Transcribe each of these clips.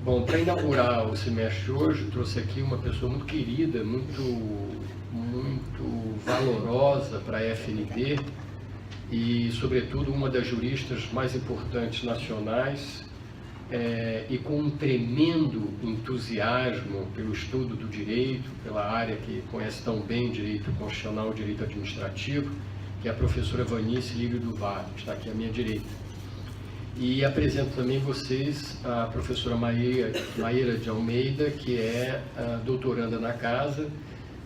Bom, para inaugurar o semestre de hoje, eu trouxe aqui uma pessoa muito querida, muito valorosa para a FND e, sobretudo, uma das juristas mais importantes nacionais e com um tremendo entusiasmo pelo estudo do direito, pela área que conhece tão bem o direito constitucional e o direito administrativo, que é a professora Vanice Lírio do Vale, que está aqui à minha direita. E apresento também vocês a professora Maíra de Almeida, que é doutoranda na casa,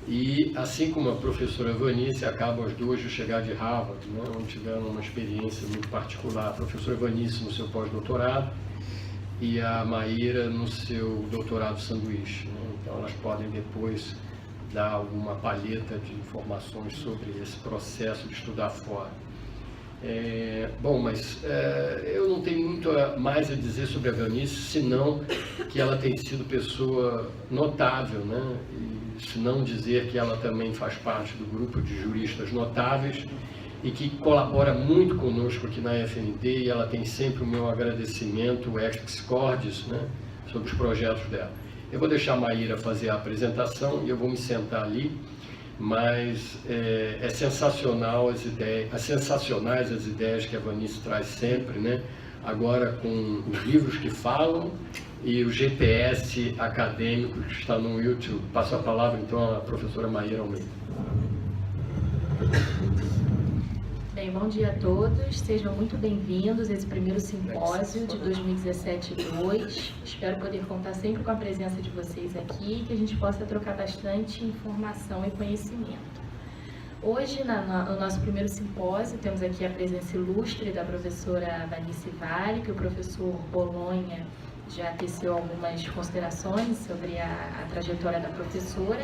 e assim como a professora Vanice, acabam as duas de chegar de Harvard, né, onde tiveram uma experiência muito particular. A professora Vanice no seu pós-doutorado e a Maíra no seu doutorado sanduíche, né? Então elas podem depois dar alguma palheta de informações sobre esse processo de estudar fora. Bom, mas eu não tenho muito mais a dizer sobre a Vanice, senão que ela tem sido pessoa notável, né? E se não dizer que ela também faz parte do grupo de juristas notáveis e que colabora muito conosco aqui na FND, e ela tem sempre o meu agradecimento ex cordis, né, sobre os projetos dela. Eu vou deixar a Maíra fazer a apresentação e eu vou me sentar ali, mas é sensacionais as ideias que a Vanice traz sempre, né? Agora com os livros que falam e o GPS acadêmico que está no YouTube. Passo a palavra então à professora Maíra Almeida. Bem, bom dia a todos, sejam muito bem-vindos a esse primeiro simpósio de 2017-2. Espero poder contar sempre com a presença de vocês aqui e que a gente possa trocar bastante informação e conhecimento. Hoje, no nosso primeiro simpósio, temos aqui a presença ilustre da professora Vanice Vale, que o professor Bolonha já teceu algumas considerações sobre a trajetória da professora,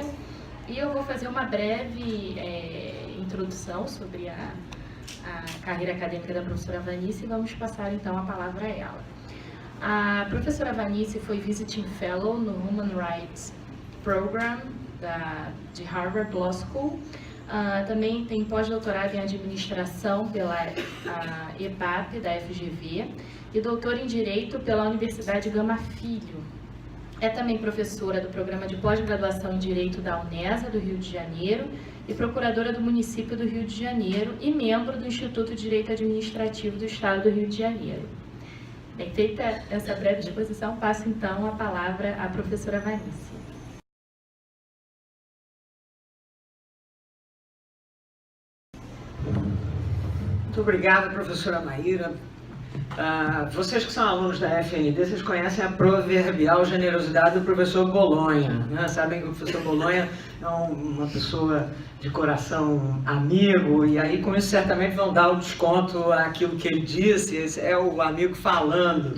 e eu vou fazer uma breve introdução sobre a carreira acadêmica da professora Vanice e vamos passar então a palavra a ela. A professora Vanice foi Visiting Fellow no Human Rights Program de Harvard Law School. Também tem pós-doutorado em administração pela EPAP da FGV e doutora em Direito pela Universidade Gama Filho. É também professora do programa de pós-graduação em Direito da UNESA, do Rio de Janeiro, e procuradora do município do Rio de Janeiro e membro do Instituto de Direito Administrativo do Estado do Rio de Janeiro. Bem, feita essa breve exposição, passo então a palavra à professora Vanice. Muito obrigada, professora Maíra. Vocês que são alunos da FND, vocês conhecem a proverbial generosidade do professor Bolonha, né? Sabem que o professor Bolonha é uma pessoa de coração amigo, e aí com isso certamente vão dar o desconto àquilo que ele disse. Esse é o amigo falando.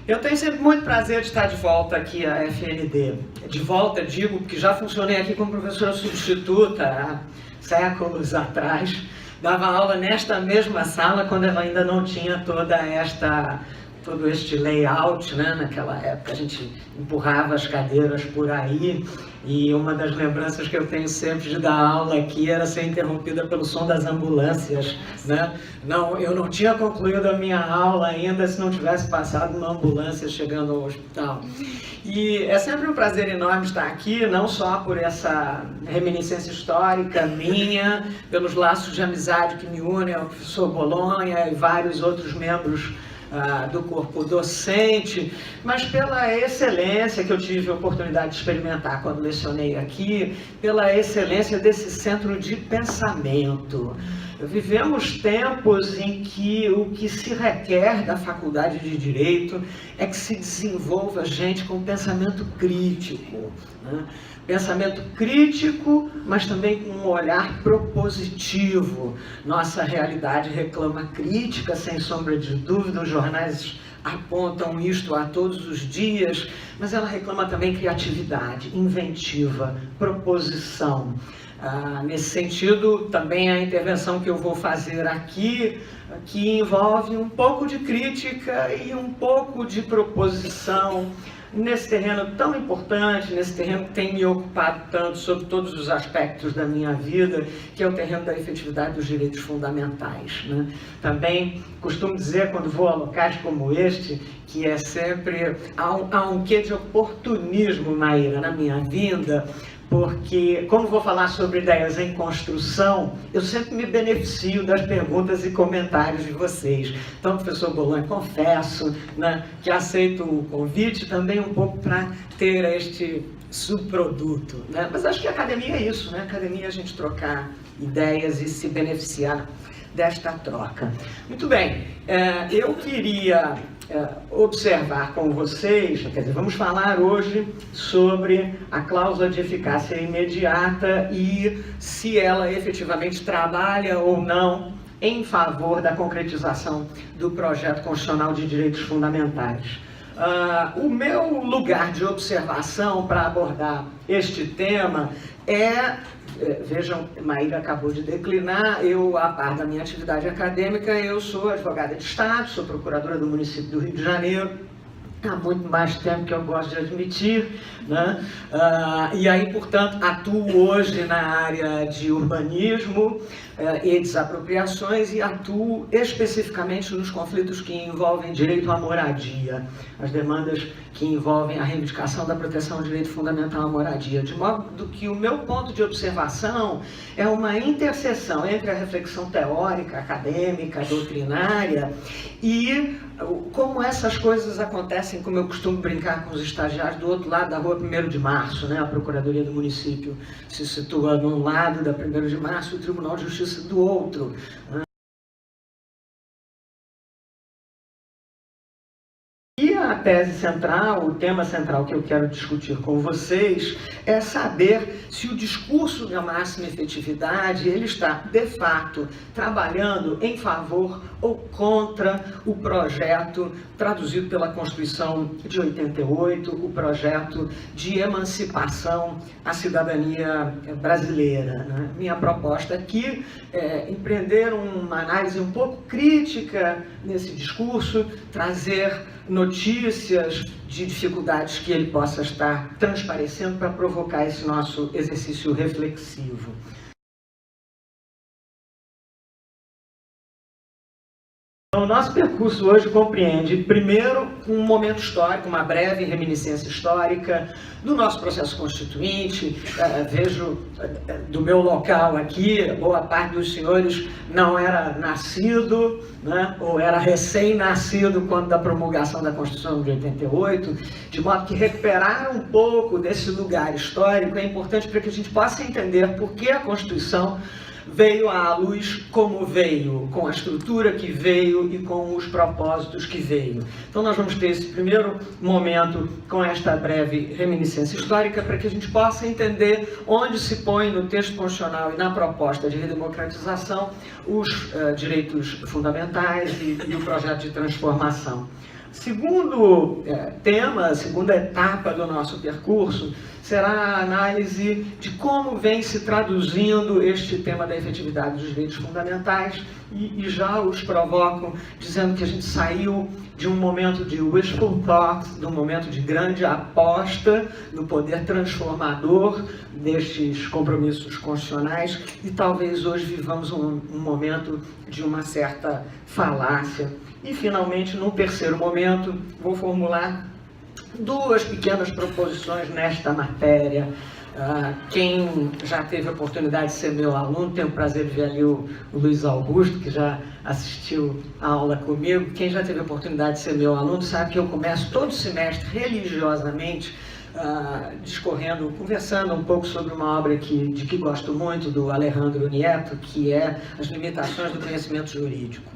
Eu tenho sempre muito prazer de estar de volta aqui à FND. De volta, digo, porque já funcionei aqui como professora substituta há séculos atrás. Dava aula nesta mesma sala quando ela ainda não tinha todo este layout, né? Naquela época a gente empurrava as cadeiras por aí, e uma das lembranças que eu tenho sempre de dar aula aqui era ser interrompida pelo som das ambulâncias, né? Eu não tinha concluído a minha aula ainda se não tivesse passado uma ambulância chegando ao hospital. E é sempre um prazer enorme estar aqui, não só por essa reminiscência histórica minha, pelos laços de amizade que me unem ao professor Bolonha e vários outros membros do corpo docente, mas pela excelência que eu tive a oportunidade de experimentar quando lecionei aqui, pela excelência desse centro de pensamento. Vivemos tempos em que o que se requer da Faculdade de Direito é que se desenvolva gente com pensamento crítico, né? Pensamento crítico, mas também com um olhar propositivo. Nossa realidade reclama crítica, sem sombra de dúvida, os jornais apontam isto a todos os dias, mas ela reclama também criatividade, inventiva, proposição. Nesse sentido, também a intervenção que eu vou fazer aqui, que envolve um pouco de crítica e um pouco de proposição, nesse terreno tão importante, nesse terreno que tem me ocupado tanto sobre todos os aspectos da minha vida, que é o terreno da efetividade dos direitos fundamentais, né? Também costumo dizer, quando vou a locais como este, que é sempre, há um quê de oportunismo, Maíra, na minha vinda, porque, como vou falar sobre ideias em construção, eu sempre me beneficio das perguntas e comentários de vocês. Então, professor Bolonha, confesso, né, que aceito o convite também um pouco para ter este subproduto, né? Mas acho que a academia é isso, né? A academia é a gente trocar ideias e se beneficiar desta troca. Muito bem, eu queria observar com vocês, quer dizer, vamos falar hoje sobre a cláusula de eficácia imediata e se ela efetivamente trabalha ou não em favor da concretização do projeto constitucional de direitos fundamentais. O meu lugar de observação para abordar este tema vejam, Maíra acabou de declinar, a par da minha atividade acadêmica, eu sou advogada de Estado, sou procuradora do município do Rio de Janeiro, há muito mais tempo que eu gosto de admitir, né? E aí, portanto, atuo hoje na área de urbanismo e desapropriações e atuo especificamente nos conflitos que envolvem direito à moradia, as demandas que envolvem a reivindicação da proteção do direito fundamental à moradia, de modo que o meu ponto de observação é uma interseção entre a reflexão teórica, acadêmica, doutrinária e como essas coisas acontecem, como eu costumo brincar com os estagiários, do outro lado da rua 1º de Março, né? A Procuradoria do Município se situa num lado da 1º de Março e o Tribunal de Justiça do outro, né? E a tese central, o tema central que eu quero discutir com vocês é saber se o discurso da máxima efetividade ele está, de fato, trabalhando em favor ou contra o projeto traduzido pela Constituição de 88, o projeto de emancipação à cidadania brasileira, né? Minha proposta aqui é empreender uma análise um pouco crítica nesse discurso, trazer notícias de dificuldades que ele possa estar transparecendo para provocar esse nosso exercício reflexivo. Então, o nosso percurso hoje compreende, primeiro, um momento histórico, uma breve reminiscência histórica do nosso processo constituinte. Vejo do meu local aqui, boa parte dos senhores não era nascido, né, ou era recém-nascido quando da promulgação da Constituição de 88, de modo que recuperar um pouco desse lugar histórico é importante para que a gente possa entender por que a Constituição veio à luz como veio, com a estrutura que veio e com os propósitos que veio. Então nós vamos ter esse primeiro momento com esta breve reminiscência histórica para que a gente possa entender onde se põe no texto constitucional e na proposta de redemocratização os direitos fundamentais e o projeto de transformação. Segundo tema, segunda etapa do nosso percurso, será a análise de como vem se traduzindo este tema da efetividade dos direitos fundamentais e já os provoco dizendo que a gente saiu de um momento de wishful thought, de um momento de grande aposta no poder transformador destes compromissos constitucionais e talvez hoje vivamos um momento de uma certa falácia. E, finalmente, no terceiro momento, vou formular duas pequenas proposições nesta matéria. Quem já teve a oportunidade de ser meu aluno, tenho o prazer de ver ali o Luiz Augusto, que já assistiu a aula comigo. Quem já teve a oportunidade de ser meu aluno sabe que eu começo todo semestre religiosamente discorrendo, conversando um pouco sobre uma obra de que gosto muito, do Alejandro Nieto, que é As Limitações do Conhecimento Jurídico.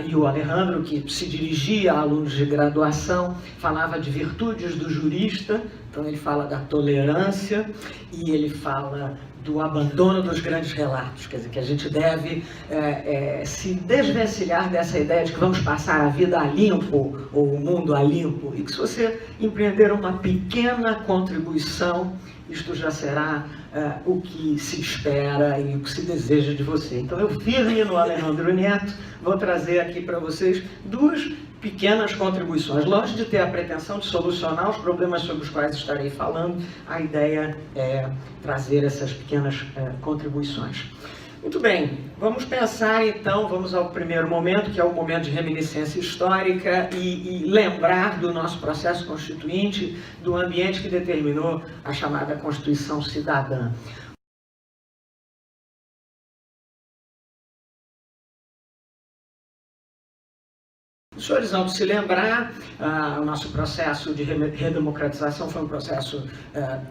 E o Alejandro, que se dirigia a alunos de graduação, falava de virtudes do jurista, então ele fala da tolerância e ele fala do abandono dos grandes relatos, quer dizer, que a gente deve se desvencilhar dessa ideia de que vamos passar a vida a limpo, ou o mundo a limpo, e que se você empreender uma pequena contribuição isto já será o que se espera e o que se deseja de você. Então eu, firme no Alejandro Neto, vou trazer aqui para vocês duas pequenas contribuições. Longe de ter a pretensão de solucionar os problemas sobre os quais estarei falando, a ideia é trazer essas pequenas contribuições. Muito bem, vamos pensar então, vamos ao primeiro momento, que é o momento de reminiscência histórica e lembrar do nosso processo constituinte, do ambiente que determinou a chamada Constituição Cidadã. Os senhores vão se lembrar, o nosso processo de redemocratização foi um processo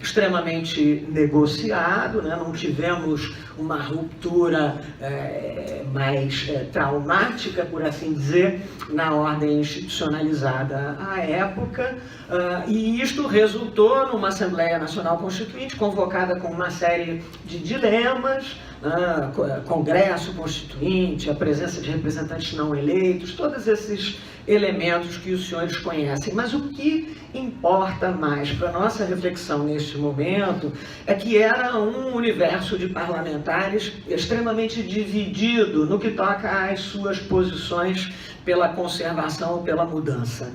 extremamente negociado, né? Não tivemos uma ruptura mais traumática, por assim dizer, na ordem institucionalizada à época, e isto resultou numa Assembleia Nacional Constituinte convocada com uma série de dilemas, Congresso Constituinte, a presença de representantes não eleitos, todos esses elementos que os senhores conhecem. Mas o que importa mais para a nossa reflexão neste momento é que era um universo de parlamentares extremamente dividido no que toca às suas posições pela conservação ou pela mudança.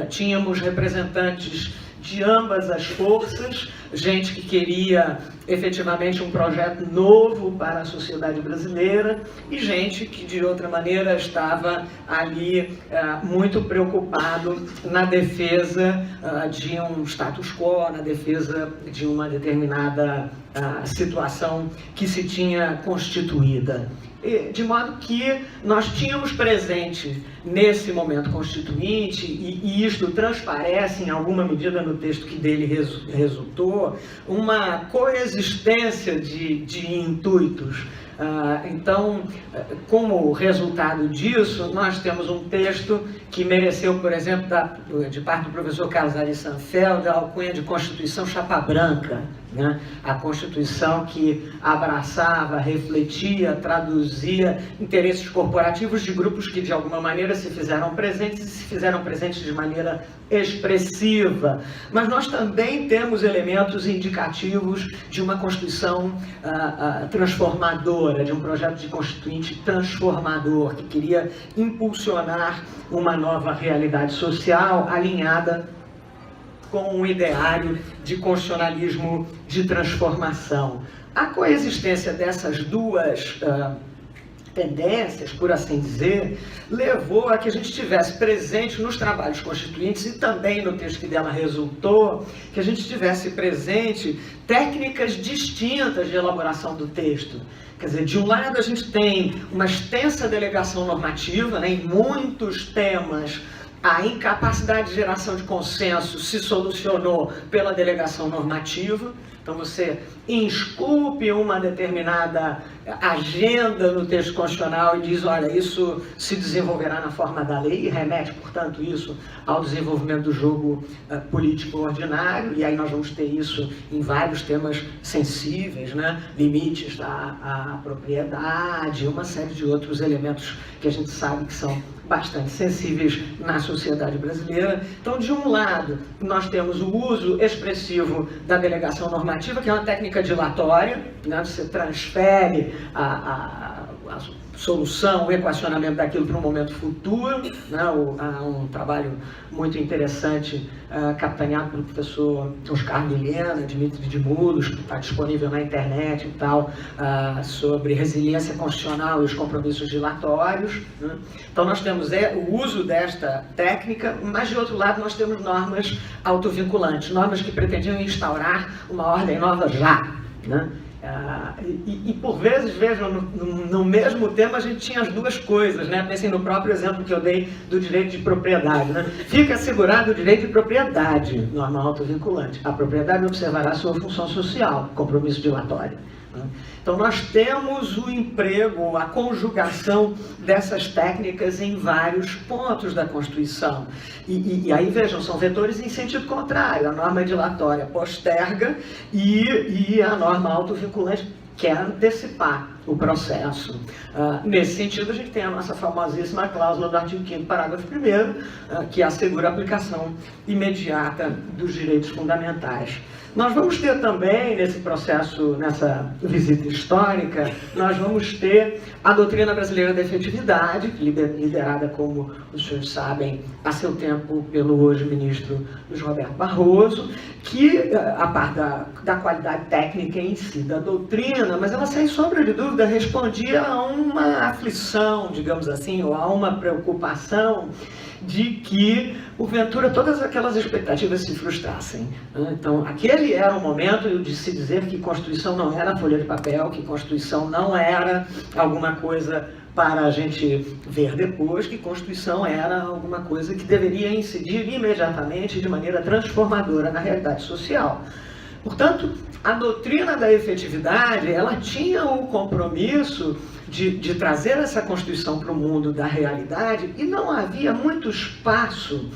Tínhamos representantes de ambas as forças, gente que queria efetivamente um projeto novo para a sociedade brasileira e gente que de outra maneira estava ali muito preocupado na defesa de um status quo, na defesa de uma determinada situação que se tinha constituída. De modo que nós tínhamos presente nesse momento constituinte, e isto transparece em alguma medida no texto que dele resultou, uma coexistência de intuitos. Então, como resultado disso, nós temos um texto que mereceu, por exemplo, de parte do professor Carlos Ari Sanfeld, a alcunha de Constituição Chapa Branca, né? A Constituição que abraçava, refletia, traduzia interesses corporativos de grupos que de alguma maneira se fizeram presentes e se fizeram presentes de maneira expressiva. Mas nós também temos elementos indicativos de uma Constituição transformadora, de um projeto de constituinte transformador, que queria impulsionar uma nova realidade social alinhada com um ideário de constitucionalismo de transformação. A coexistência dessas duas tendências, por assim dizer, levou a que a gente tivesse presente nos trabalhos constituintes e também no texto que dela resultou, que a gente tivesse presente técnicas distintas de elaboração do texto. Quer dizer, de um lado a gente tem uma extensa delegação normativa, né, em muitos temas. A incapacidade de geração de consenso se solucionou pela delegação normativa. Então você esculpe uma determinada agenda no texto constitucional e diz, olha, isso se desenvolverá na forma da lei e remete, portanto, isso ao desenvolvimento do jogo político ordinário. E aí nós vamos ter isso em vários temas sensíveis, né? Limites à propriedade, uma série de outros elementos que a gente sabe que são bastante sensíveis na sociedade brasileira. Então, de um lado, nós temos o uso expressivo da delegação normativa, que é uma técnica dilatória, né? Você transfere a solução, o equacionamento daquilo para um momento futuro, né? Há um trabalho muito interessante capitaneado pelo professor Oscar Milena, Dmitry Dimoulos, que está disponível na internet e tal, sobre resiliência constitucional e os compromissos dilatórios, né? Então nós temos o uso desta técnica, mas de outro lado nós temos normas autovinculantes, normas que pretendiam instaurar uma ordem nova já, né? E por vezes, vejam, no mesmo tema a gente tinha as duas coisas, né? Pensem no próprio exemplo que eu dei do direito de propriedade, né? Fica assegurado o direito de propriedade, norma autovinculante. A propriedade observará sua função social, compromisso dilatório. Então nós temos o emprego, a conjugação dessas técnicas em vários pontos da Constituição. E aí vejam, são vetores em sentido contrário. A norma dilatória posterga e a norma autovinculante quer antecipar o processo. Nesse sentido, a gente tem a nossa famosíssima cláusula do artigo 5º, parágrafo 1º, que assegura a aplicação imediata dos direitos fundamentais. Nós vamos ter também, nesse processo, nessa visita histórica, nós vamos ter a doutrina brasileira da efetividade, liderada, como os senhores sabem, a seu tempo pelo hoje ministro Luiz Roberto Barroso, que, a par da qualidade técnica em si da doutrina, mas ela, sem sombra de dúvida, respondia a uma aflição, digamos assim, ou a uma preocupação de que, porventura, todas aquelas expectativas se frustrassem. Então, aquele era o momento de se dizer que Constituição não era folha de papel, que Constituição não era alguma coisa para a gente ver depois, que Constituição era alguma coisa que deveria incidir imediatamente, de maneira transformadora na realidade social. Portanto, a doutrina da efetividade, ela tinha o compromisso de trazer essa Constituição para o mundo da realidade, e não havia muito espaço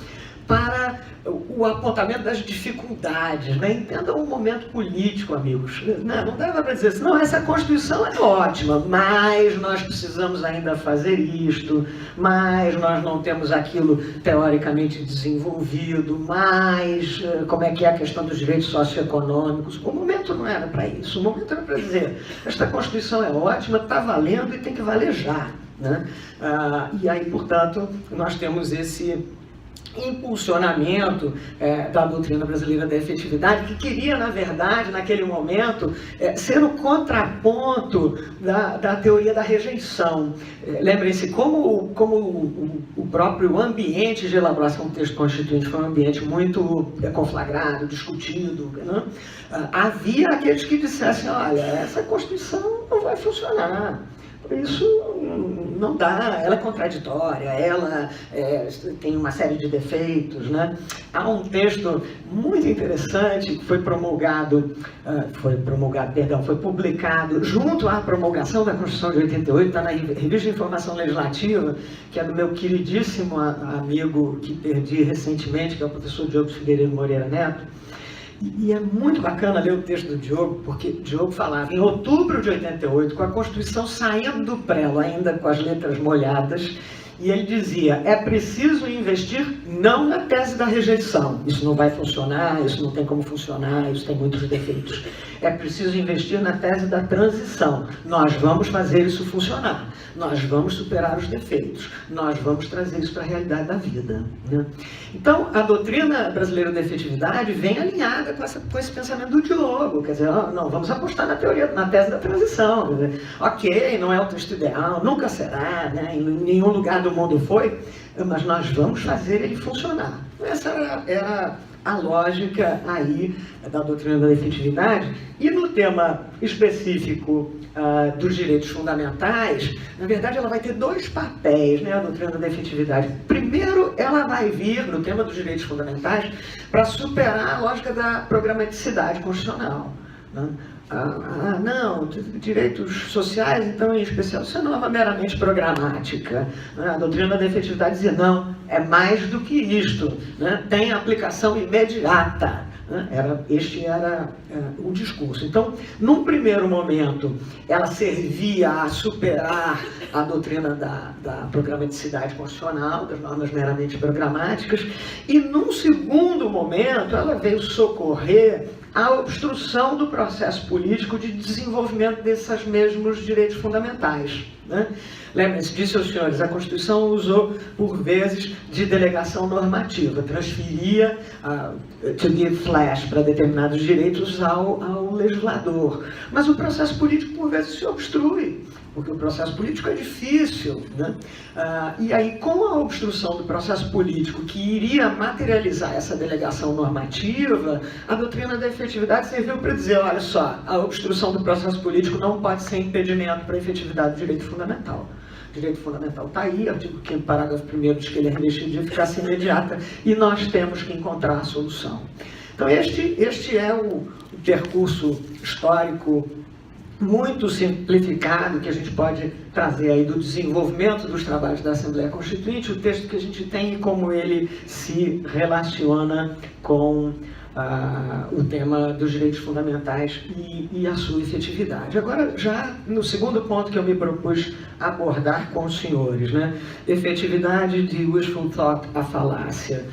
para o apontamento das dificuldades, né? Entendam o momento político, amigos. Não dava para dizer assim, não, essa Constituição é ótima, mas nós precisamos ainda fazer isto, mas nós não temos aquilo teoricamente desenvolvido, mas como é que é a questão dos direitos socioeconômicos. O momento não era para isso, o momento era para dizer, esta Constituição é ótima, está valendo e tem que valer já, né? E aí, portanto, nós temos esse impulsionamento da doutrina brasileira da efetividade, que queria, na verdade, naquele momento, ser o contraponto da teoria da rejeição. Lembrem-se, como o próprio ambiente de elaboração do texto constituinte foi um ambiente muito conflagrado, discutido, né? Havia aqueles que dissessem, olha, essa Constituição não vai funcionar. Isso não dá, ela é contraditória, ela tem uma série de defeitos, né? Há um texto muito interessante que foi publicado junto à promulgação da Constituição de 88, está na Revista de Informação Legislativa, que é do meu queridíssimo amigo que perdi recentemente, que é o professor Diogo Figueiredo Moreira Neto. E é muito bacana ler o texto do Diogo, porque o Diogo falava, em outubro de 88, com a Constituição saindo do prelo, ainda com as letras molhadas, e ele dizia, é preciso investir não na tese da rejeição, isso não vai funcionar, isso não tem como funcionar, isso tem muitos defeitos. É preciso investir na tese da transição, nós vamos fazer isso funcionar, nós vamos superar os defeitos, nós vamos trazer isso para a realidade da vida, né? Então, a doutrina brasileira da efetividade vem alinhada com esse pensamento do Diogo, quer dizer, não, vamos apostar na tese da transição, quer dizer, ok, não é o texto ideal, nunca será, né? Em nenhum lugar do mundo foi, mas nós vamos fazer ele funcionar. Essa era a lógica aí da doutrina da efetividade. E no tema específico dos direitos fundamentais, na verdade ela vai ter dois papéis, né, a doutrina da efetividade. Primeiro, ela vai vir, no tema dos direitos fundamentais, para superar a lógica da programaticidade constitucional, né? Não, direitos sociais, então, em especial, isso não é uma meramente programática. A doutrina da efetividade dizia, não, é mais do que isto, né? Tem aplicação imediata. Este era o discurso. Então, num primeiro momento, ela servia a superar a doutrina da programaticidade constitucional, das normas meramente programáticas, e num segundo momento, ela veio socorrer a obstrução do processo político de desenvolvimento desses mesmos direitos fundamentais, né? Lembrem-se, disse aos senhores, a Constituição usou, por vezes, de delegação normativa, transferia to give flash para determinados direitos ao legislador. Mas o processo político, por vezes, se obstrui, porque o processo político é difícil, né? E aí, com a obstrução do processo político, que iria materializar essa delegação normativa, a doutrina da efetividade serviu para dizer, olha só, a obstrução do processo político não pode ser impedimento para a efetividade do direito fundamental. O direito fundamental está aí, artigo 5º, parágrafo 1º, diz que ele é revestido de eficácia imediata, e nós temos que encontrar a solução. Então, este é o percurso histórico muito simplificado que a gente pode trazer aí do desenvolvimento dos trabalhos da Assembleia Constituinte, o texto que a gente tem e como ele se relaciona com o tema dos direitos fundamentais e a sua efetividade. Agora, já no segundo ponto que eu me propus abordar com os senhores, né? Efetividade de wishful thought, a falácia.